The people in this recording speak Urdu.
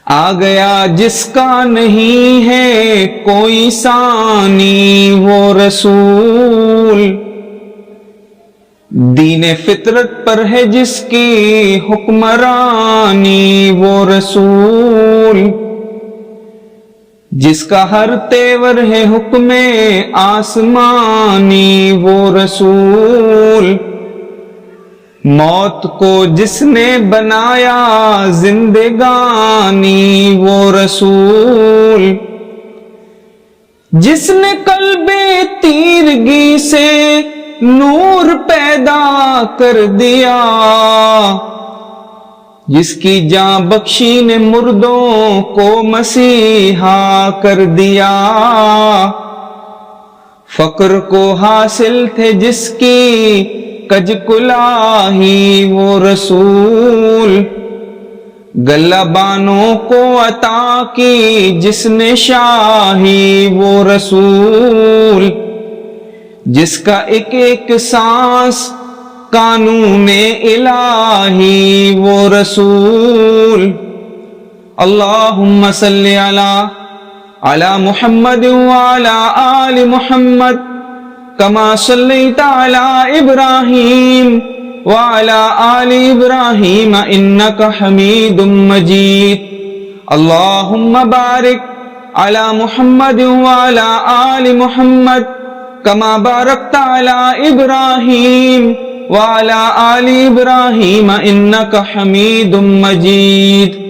آ گیا جس کا نہیں ہے کوئی ثانی وہ رسول، دین فطرت پر ہے جس کی حکمرانی وہ رسول، جس کا ہر تیور ہے حکم آسمانی وہ رسول، موت کو جس نے بنایا زندگانی وہ رسول، جس نے قلب تیرگی سے نور پیدا کر دیا، جس کی جان بخشی نے مردوں کو مسیحا کر دیا، فقر کو حاصل تھے جس کی کج کلاہی وہ رسول، گلہ بانوں کو عطا کی جس نے شاہی وہ رسول، جس کا ایک ایک سانس قانون الہی وہ رسول۔ اللہم صلی علی محمد وعلی آل محمد کما صلیت علی ابراہیم وعلی آل ابراہیم انک حمید مجید۔ اللہم بارک علی محمد وعلی آل محمد کما بارکت علی ابراہیم وعلی آل ابراہیم انک حمید مجید۔